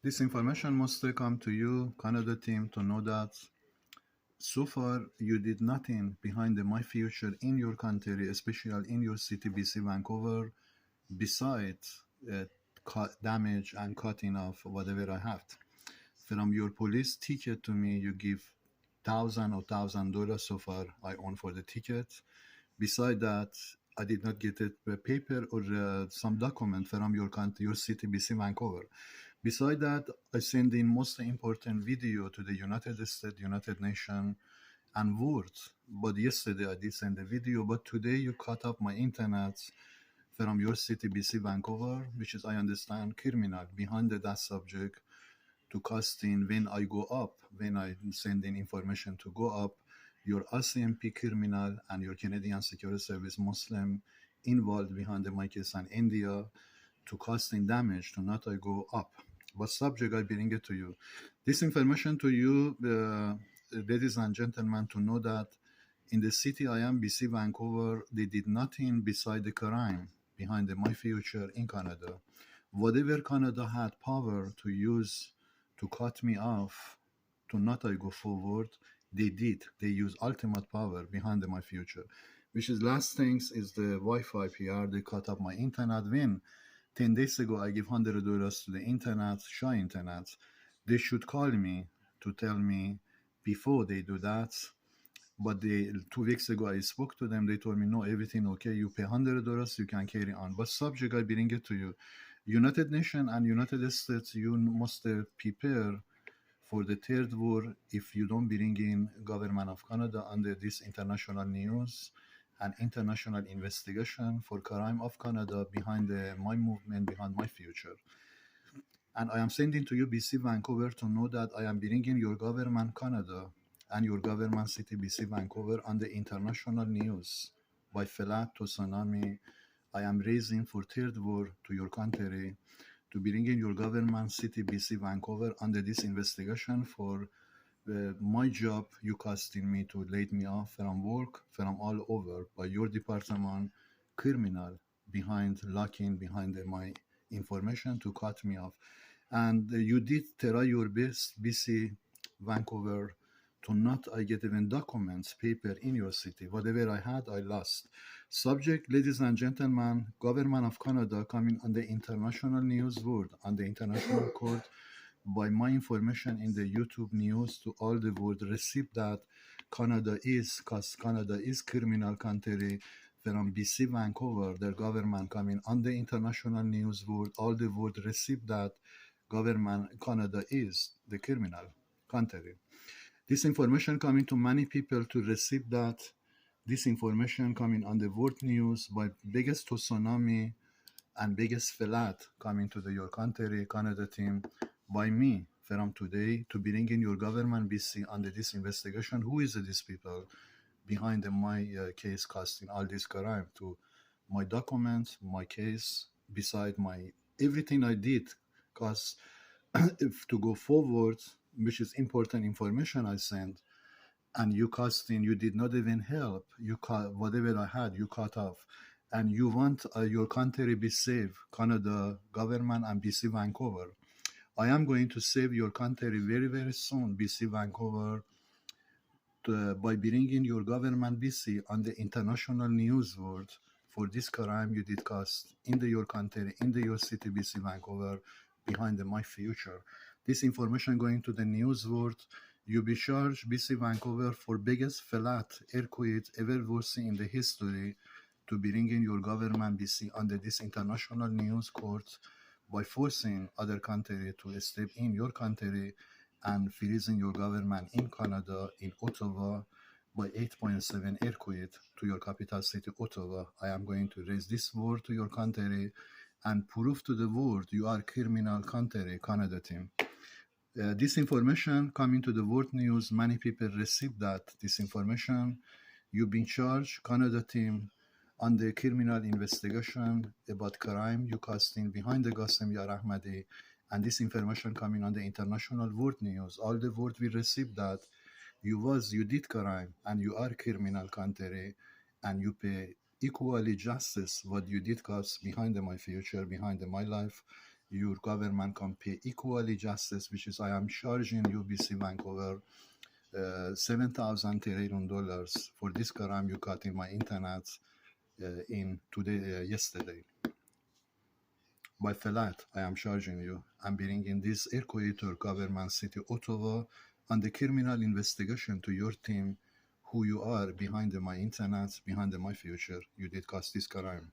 This information must come to you, Canada team, to know that so far you did nothing behind my future in your country, especially in your city, BC, Vancouver, besides damage and cutting off whatever I have. From your police ticket to me, you give $1,000 so far I own for the ticket. Beside that, I did not get it paper or some document from your country, your city, BC, Vancouver. Beside that, I send in most important video to the United States, United Nations, and words. But yesterday I did send a video, but today you cut off my internet from your city, BC, Vancouver, which is, I understand, criminal behind that subject to casting when I go up, when I send in information to go up, your RCMP criminal and your Canadian Security Service Muslim involved behind my case and India to causing damage to not I go up. What subject I bring it to you? This information to you, ladies and gentlemen, to know that in the city I am, BC, Vancouver, they did nothing beside the crime behind my future in Canada. Whatever Canada had power to use to cut me off, to not I go forward, they did. They use ultimate power behind my future. Which is last things is the Wi-Fi PR. They cut off my internet. When 10 days ago I give $100 to the internet, Shy Internet, they should call me to tell me before they do that. But 2 weeks ago I spoke to them. They told me, no, everything okay. You pay $100, you can carry on. But subject I bring it to you. United Nations and United States, you must prepare for the third war if you don't bring in government of Canada under this international news and international investigation for crime of Canada behind my movement, behind my future. And I am sending to you, BC, Vancouver, to know that I am bringing your government, Canada, and your government city, BC, Vancouver, on the international news by 7TUSNAMI. I am raising for third war to your country to bring in your government city, BC, Vancouver, under this investigation for my job you casting me to laid me off from work from all over by your department, criminal behind locking behind my information to cut me off. And you did try your best, BC, Vancouver, to not I get even documents, paper in your city. Whatever I had, I lost. Subject, ladies and gentlemen, government of Canada coming on the international news world, on the international court, by my information in the YouTube news to all the world, receive that Canada is, because Canada is criminal country, from BC, Vancouver, their government coming on the international news world, all the world receive that government, Canada is the criminal country. This information coming to many people to receive that. This information coming on the world news by biggest tsunami and biggest flat coming to your country, Canada team, by me from today to bring in your government, BC, under this investigation. Who is these people behind my case casting all this crime to my documents, my case, beside my everything I did, because if to go forward, which is important information I sent, and you casting, you did not even help. You cut whatever I had, you cut off, and you want your country be safe, Canada government and BC, Vancouver. I am going to save your country very, very soon, BC, Vancouver, by bringing your government, BC, on the international news world for this crime you did cast in your country, in your city, BC, Vancouver, behind my future. This information going to the news world. You be charged, BC, Vancouver, for biggest flat earthquake ever worse in the history to bring in your government, BC, under this international news court by forcing other country to step in your country and freezing your government in Canada, in Ottawa, by 8.7 earthquake to your capital city, Ottawa. I am going to raise this war to your country and prove to the world you are criminal country, Canada team. This information coming to the world news, many people receive that, this information. You've been charged, Canada team, on the criminal investigation about crime you casting behind the Ghasem Ahmadi, and this information coming on the international world news. All the world we received that you did crime and you are criminal country and you pay equally justice what you did cause behind my future, behind my life, your government can pay equally justice, which is I am charging UBC Vancouver $7,000 for this crime you got in my internet yesterday. By flat, I am charging you. I'm bringing this Equator government city Ottawa and the criminal investigation to your team, who you are behind my internet, behind my future. You did cause this crime.